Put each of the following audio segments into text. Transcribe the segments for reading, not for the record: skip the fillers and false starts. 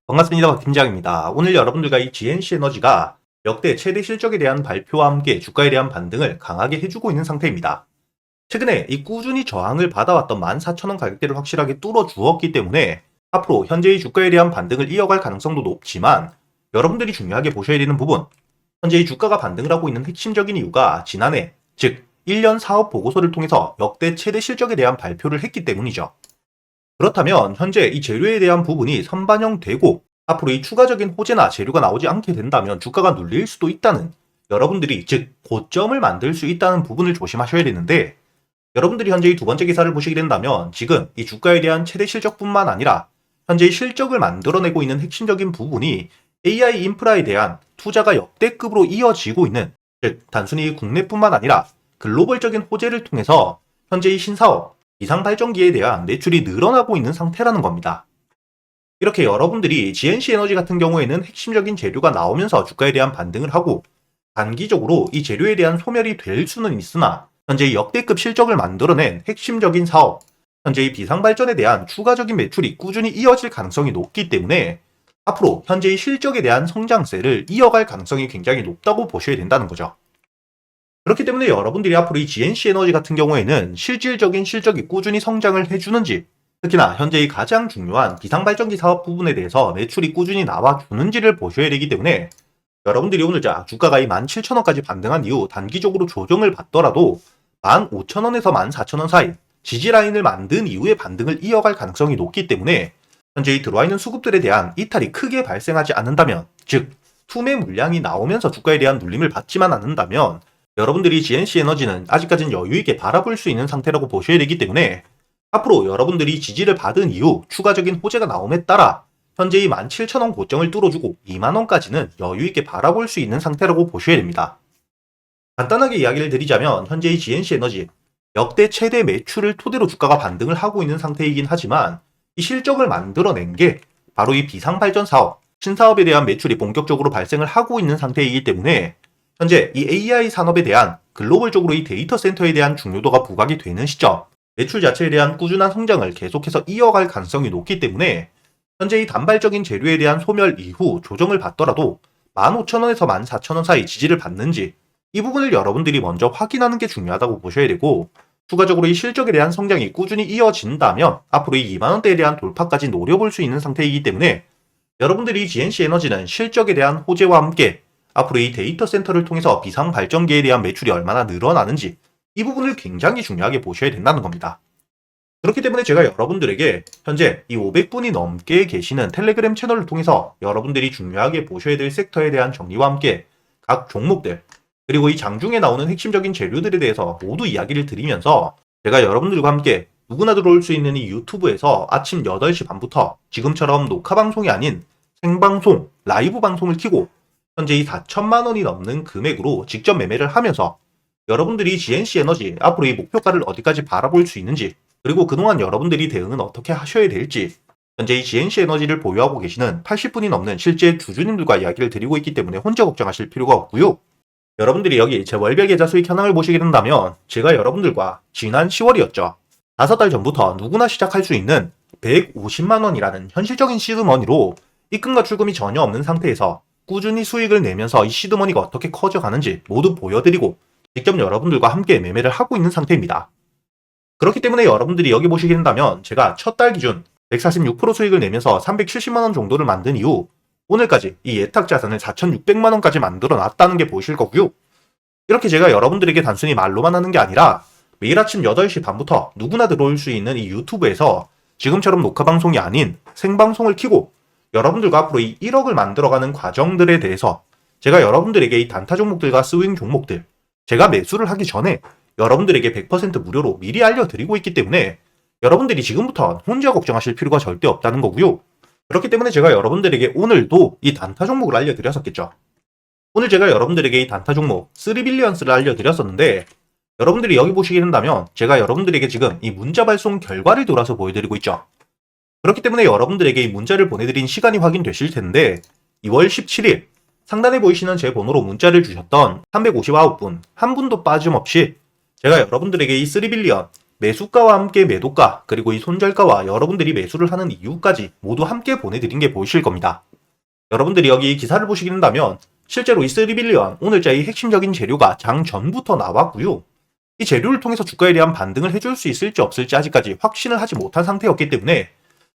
반갑습니다. 박 팀장입니다. 오늘 여러분들과 이 GNC 에너지가 역대 최대 실적에 대한 발표와 함께 주가에 대한 반등을 강하게 해주고 있는 상태입니다. 최근에 이 꾸준히 저항을 받아왔던 14,000원 가격대를 확실하게 뚫어주었기 때문에 앞으로 현재의 주가에 대한 반등을 이어갈 가능성도 높지만, 여러분들이 중요하게 보셔야 되는 부분, 현재의 주가가 반등을 하고 있는 핵심적인 이유가 지난해, 즉 1년 사업 보고서를 통해서 역대 최대 실적에 대한 발표를 했기 때문이죠. 그렇다면 현재 이 재료에 대한 부분이 선반영되고 앞으로 이 추가적인 호재나 재료가 나오지 않게 된다면 주가가 눌릴 수도 있다는, 여러분들이 즉 고점을 만들 수 있다는 부분을 조심하셔야 되는데, 여러분들이 현재 이 두 번째 기사를 보시게 된다면 지금 이 주가에 대한 최대 실적뿐만 아니라 현재의 실적을 만들어내고 있는 핵심적인 부분이 AI 인프라에 대한 투자가 역대급으로 이어지고 있는, 즉 단순히 국내뿐만 아니라 글로벌적인 호재를 통해서 현재의 신사업, 이상발전기에 대한 매출이 늘어나고 있는 상태라는 겁니다. 이렇게 여러분들이 GNC 에너지 같은 경우에는 핵심적인 재료가 나오면서 주가에 대한 반등을 하고, 단기적으로 이 재료에 대한 소멸이 될 수는 있으나 현재 역대급 실적을 만들어낸 핵심적인 사업, 현재의 비상발전에 대한 추가적인 매출이 꾸준히 이어질 가능성이 높기 때문에 앞으로 현재의 실적에 대한 성장세를 이어갈 가능성이 굉장히 높다고 보셔야 된다는 거죠. 그렇기 때문에 여러분들이 앞으로 이 GNC 에너지 같은 경우에는 실질적인 실적이 꾸준히 성장을 해주는지, 특히나 현재의 가장 중요한 비상발전기 사업 부분에 대해서 매출이 꾸준히 나와주는지를 보셔야 되기 때문에, 여러분들이 오늘 주가가 이 17,000원까지 반등한 이후 단기적으로 조정을 받더라도 15,000원에서 14,000원 사이 지지라인을 만든 이후에 반등을 이어갈 가능성이 높기 때문에, 현재 들어와 있는 수급들에 대한 이탈이 크게 발생하지 않는다면, 즉 투매 물량이 나오면서 주가에 대한 눌림을 받지만 않는다면 여러분들이 GNC 에너지는 아직까지는 여유있게 바라볼 수 있는 상태라고 보셔야 되기 때문에, 앞으로 여러분들이 지지를 받은 이후 추가적인 호재가 나옴에 따라 현재의 17,000원 고점을 뚫어주고 2만원까지는 여유있게 바라볼 수 있는 상태라고 보셔야 됩니다. 간단하게 이야기를 드리자면 현재의 GNC 에너지 역대 최대 매출을 토대로 주가가 반등을 하고 있는 상태이긴 하지만, 이 실적을 만들어낸 게 바로 이 비상발전 사업, 신사업에 대한 매출이 본격적으로 발생을 하고 있는 상태이기 때문에 현재 이 AI 산업에 대한 글로벌적으로 이 데이터 센터에 대한 중요도가 부각이 되는 시점, 매출 자체에 대한 꾸준한 성장을 계속해서 이어갈 가능성이 높기 때문에 현재 이 단발적인 재료에 대한 소멸 이후 조정을 받더라도 15,000원에서 14,000원 사이 지지를 받는지, 이 부분을 여러분들이 먼저 확인하는 게 중요하다고 보셔야 되고, 추가적으로 이 실적에 대한 성장이 꾸준히 이어진다면 앞으로 이 2만원대에 대한 돌파까지 노려볼 수 있는 상태이기 때문에, 여러분들이 GNC 에너지는 실적에 대한 호재와 함께 앞으로 이 데이터 센터를 통해서 비상발전기에 대한 매출이 얼마나 늘어나는지, 이 부분을 굉장히 중요하게 보셔야 된다는 겁니다. 그렇기 때문에 제가 여러분들에게 현재 이 500분이 넘게 계시는 텔레그램 채널을 통해서 여러분들이 중요하게 보셔야 될 섹터에 대한 정리와 함께 각 종목들, 그리고 이 장중에 나오는 핵심적인 재료들에 대해서 모두 이야기를 드리면서, 제가 여러분들과 함께 누구나 들어올 수 있는 이 유튜브에서 아침 8시 반부터 지금처럼 녹화 방송이 아닌 생방송, 라이브 방송을 켜고 현재 이 4천만 원이 넘는 금액으로 직접 매매를 하면서 여러분들이 GNC 에너지 앞으로 이 목표가를 어디까지 바라볼 수 있는지, 그리고 그동안 여러분들이 대응은 어떻게 하셔야 될지, 현재 이 GNC 에너지를 보유하고 계시는 80분이 넘는 실제 주주님들과 이야기를 드리고 있기 때문에 혼자 걱정하실 필요가 없고요. 여러분들이 여기 제 월별 계좌 수익 현황을 보시게 된다면 제가 여러분들과 지난 10월이었죠. 5달 전부터 누구나 시작할 수 있는 150만 원이라는 현실적인 시드머니로 입금과 출금이 전혀 없는 상태에서 꾸준히 수익을 내면서 이 시드머니가 어떻게 커져가는지 모두 보여드리고 직접 여러분들과 함께 매매를 하고 있는 상태입니다. 그렇기 때문에 여러분들이 여기 보시게 된다면 제가 첫 달 기준 146% 수익을 내면서 370만 원 정도를 만든 이후 오늘까지 이 예탁 자산을 4,600만 원까지 만들어 놨다는 게 보이실 거고요. 이렇게 제가 여러분들에게 단순히 말로만 하는 게 아니라 매일 아침 8시 반부터 누구나 들어올 수 있는 이 유튜브에서 지금처럼 녹화 방송이 아닌 생방송을 켜고 여러분들과 앞으로 이 1억을 만들어가는 과정들에 대해서 제가 여러분들에게 이 단타 종목들과 스윙 종목들, 제가 매수를 하기 전에 여러분들에게 100% 무료로 미리 알려드리고 있기 때문에 여러분들이 지금부터 혼자 걱정하실 필요가 절대 없다는 거고요. 그렇기 때문에 제가 여러분들에게 오늘도 이 단타 종목을 알려드렸었겠죠. 오늘 제가 여러분들에게 이 단타 종목 3빌리언스를 알려드렸었는데, 여러분들이 여기 보시게 된다면 제가 여러분들에게 지금 이 문자 발송 결과를 돌아서 보여드리고 있죠. 그렇기 때문에 여러분들에게 이 문자를 보내드린 시간이 확인되실 텐데 2월 17일 상단에 보이시는 제 번호로 문자를 주셨던 359분 한 분도 빠짐없이 제가 여러분들에게 이 3빌리언 매수가와 함께 매도가, 그리고 이 손절가와 여러분들이 매수를 하는 이유까지 모두 함께 보내드린 게 보이실 겁니다. 여러분들이 여기 기사를 보시게 된다면 실제로 이 3빌리언 오늘자의 핵심적인 재료가 장 전부터 나왔고요. 이 재료를 통해서 주가에 대한 반등을 해줄 수 있을지 없을지 아직까지 확신을 하지 못한 상태였기 때문에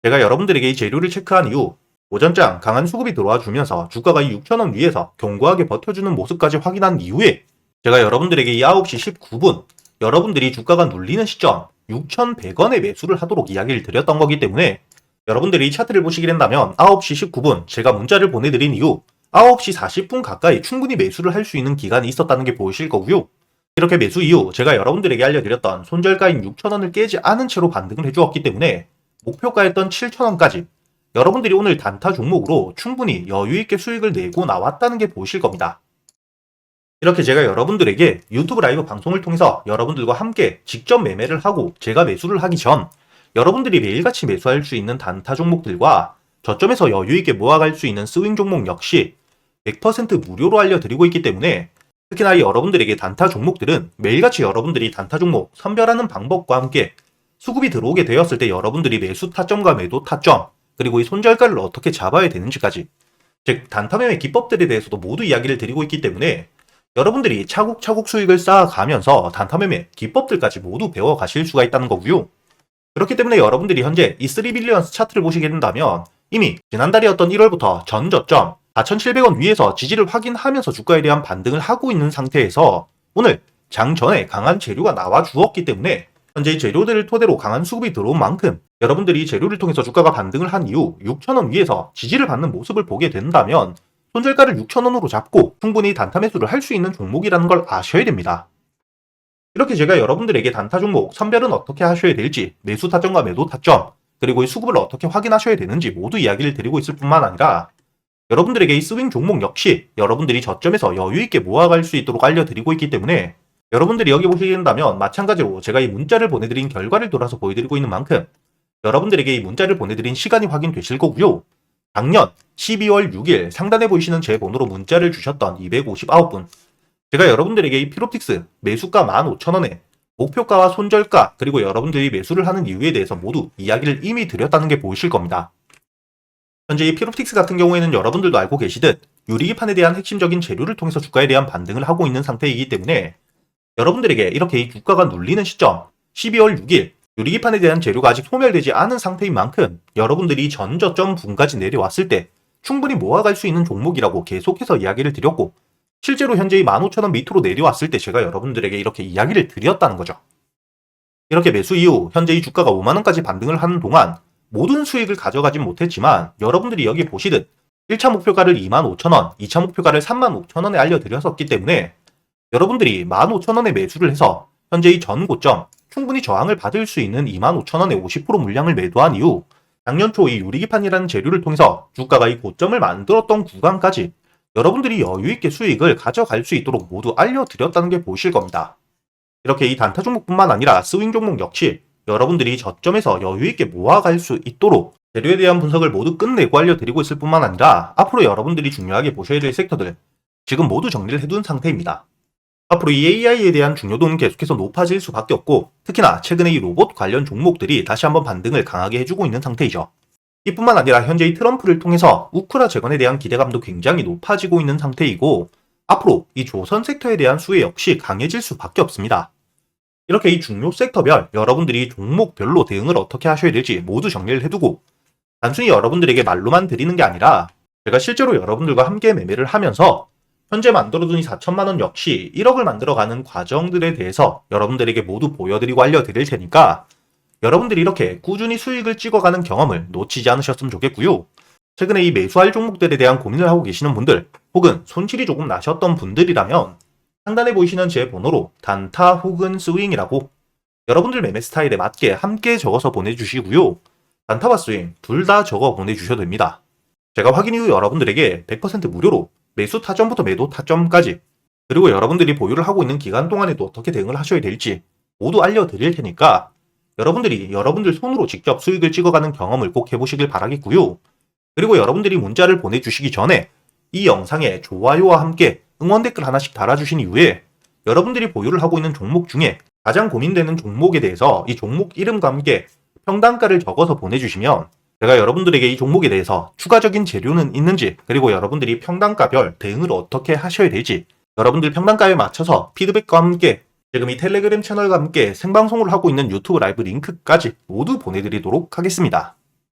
제가 여러분들에게 이 재료를 체크한 이후 오전장 강한 수급이 들어와 주면서 주가가 이 6,000원 위에서 견고하게 버텨주는 모습까지 확인한 이후에 제가 여러분들에게 이 9시 19분 여러분들이 주가가 눌리는 시점 6,100원에 매수를 하도록 이야기를 드렸던 거기 때문에 여러분들이 이 차트를 보시게 된다면 9시 19분 제가 문자를 보내드린 이후 9시 40분 가까이 충분히 매수를 할 수 있는 기간이 있었다는 게 보이실 거고요. 이렇게 매수 이후 제가 여러분들에게 알려드렸던 손절가인 6,000원을 깨지 않은 채로 반등을 해주었기 때문에 목표가였던 7,000원까지 여러분들이 오늘 단타 종목으로 충분히 여유있게 수익을 내고 나왔다는 게 보이실 겁니다. 이렇게 제가 여러분들에게 유튜브 라이브 방송을 통해서 여러분들과 함께 직접 매매를 하고 제가 매수를 하기 전 여러분들이 매일같이 매수할 수 있는 단타 종목들과 저점에서 여유있게 모아갈 수 있는 스윙 종목 역시 100% 무료로 알려드리고 있기 때문에 특히나 여러분들에게 단타 종목들은 매일같이 여러분들이 단타 종목 선별하는 방법과 함께 수급이 들어오게 되었을 때 여러분들이 매수 타점과 매도 타점 그리고 이 손절가를 어떻게 잡아야 되는지까지 즉 단타 매매 기법들에 대해서도 모두 이야기를 드리고 있기 때문에 여러분들이 차곡차곡 수익을 쌓아가면서 단타 매매 기법들까지 모두 배워가실 수가 있다는 거고요. 그렇기 때문에 여러분들이 현재 이 3빌리언스 차트를 보시게 된다면 이미 지난달이었던 1월부터 전 저점 4,700원 위에서 지지를 확인하면서 주가에 대한 반등을 하고 있는 상태에서 오늘 장 전에 강한 재료가 나와 주었기 때문에 현재 이 재료들을 토대로 강한 수급이 들어온 만큼 여러분들이 재료를 통해서 주가가 반등을 한 이후 6,000원 위에서 지지를 받는 모습을 보게 된다면 손절가를 6,000원으로 잡고 충분히 단타 매수를 할 수 있는 종목이라는 걸 아셔야 됩니다. 이렇게 제가 여러분들에게 단타 종목 선별은 어떻게 하셔야 될지 매수 타점과 매도 타점 그리고 이 수급을 어떻게 확인하셔야 되는지 모두 이야기를 드리고 있을 뿐만 아니라 여러분들에게 이 스윙 종목 역시 여러분들이 저점에서 여유있게 모아갈 수 있도록 알려드리고 있기 때문에 여러분들이 여기 보시게 된다면 마찬가지로 제가 이 문자를 보내드린 결과를 돌아서 보여드리고 있는 만큼 여러분들에게 이 문자를 보내드린 시간이 확인되실 거고요. 작년 12월 6일 상단에 보이시는 제 번호로 문자를 주셨던 259분 제가 여러분들에게 이 피롭틱스 매수가 15,000원에 목표가와 손절가 그리고 여러분들이 매수를 하는 이유에 대해서 모두 이야기를 이미 드렸다는 게 보이실 겁니다. 현재 이 피롭틱스 같은 경우에는 여러분들도 알고 계시듯 유리기판에 대한 핵심적인 재료를 통해서 주가에 대한 반등을 하고 있는 상태이기 때문에 여러분들에게 이렇게 이 주가가 눌리는 시점 12월 6일 유리기판에 대한 재료가 아직 소멸되지 않은 상태인 만큼 여러분들이 전 저점 분까지 내려왔을 때 충분히 모아갈 수 있는 종목이라고 계속해서 이야기를 드렸고 실제로 현재 이 15,000원 밑으로 내려왔을 때 제가 여러분들에게 이렇게 이야기를 드렸다는 거죠. 이렇게 매수 이후 현재 이 주가가 5만원까지 반등을 하는 동안 모든 수익을 가져가진 못했지만 여러분들이 여기 보시듯 1차 목표가를 25,000원, 2차 목표가를 35,000원에 알려드렸었기 때문에 여러분들이 15,000원에 매수를 해서 현재 이 전 고점 충분히 저항을 받을 수 있는 25,000원에 50% 물량을 매도한 이후 작년 초 이 유리기판이라는 재료를 통해서 주가가 이 고점을 만들었던 구간까지 여러분들이 여유있게 수익을 가져갈 수 있도록 모두 알려드렸다는 게 보이실 겁니다. 이렇게 이 단타 종목뿐만 아니라 스윙 종목 역시 여러분들이 저점에서 여유있게 모아갈 수 있도록 재료에 대한 분석을 모두 끝내고 알려드리고 있을 뿐만 아니라 앞으로 여러분들이 중요하게 보셔야 될 섹터들 지금 모두 정리를 해둔 상태입니다. 앞으로 이 AI에 대한 중요도는 계속해서 높아질 수밖에 없고 특히나 최근에 이 로봇 관련 종목들이 다시 한번 반등을 강하게 해주고 있는 상태이죠. 이뿐만 아니라 현재 이 트럼프를 통해서 우크라 재건에 대한 기대감도 굉장히 높아지고 있는 상태이고 앞으로 이 조선 섹터에 대한 수혜 역시 강해질 수밖에 없습니다. 이렇게 이 중요 섹터별 여러분들이 종목별로 대응을 어떻게 하셔야 될지 모두 정리를 해두고 단순히 여러분들에게 말로만 드리는 게 아니라 제가 실제로 여러분들과 함께 매매를 하면서 현재 만들어둔 이 4천만원 역시 1억을 만들어가는 과정들에 대해서 여러분들에게 모두 보여드리고 알려드릴 테니까 여러분들이 이렇게 꾸준히 수익을 찍어가는 경험을 놓치지 않으셨으면 좋겠고요. 최근에 이 매수할 종목들에 대한 고민을 하고 계시는 분들 혹은 손실이 조금 나셨던 분들이라면 상단에 보이시는 제 번호로 단타 혹은 스윙이라고 여러분들 매매 스타일에 맞게 함께 적어서 보내주시고요. 단타와 스윙 둘 다 적어 보내주셔도 됩니다. 제가 확인 이후 여러분들에게 100% 무료로 매수 타점부터 매도 타점까지 그리고 여러분들이 보유를 하고 있는 기간 동안에도 어떻게 대응을 하셔야 될지 모두 알려드릴 테니까 여러분들이 여러분들 손으로 직접 수익을 찍어가는 경험을 꼭 해보시길 바라겠고요. 그리고 여러분들이 문자를 보내주시기 전에 이 영상에 좋아요와 함께 응원 댓글 하나씩 달아주신 이후에 여러분들이 보유를 하고 있는 종목 중에 가장 고민되는 종목에 대해서 이 종목 이름과 함께 평단가를 적어서 보내주시면 제가 여러분들에게 이 종목에 대해서 추가적인 재료는 있는지, 그리고 여러분들이 평단가별 대응을 어떻게 하셔야 될지 여러분들 평단가에 맞춰서 피드백과 함께 지금 이 텔레그램 채널과 함께 생방송을 하고 있는 유튜브 라이브 링크까지 모두 보내드리도록 하겠습니다.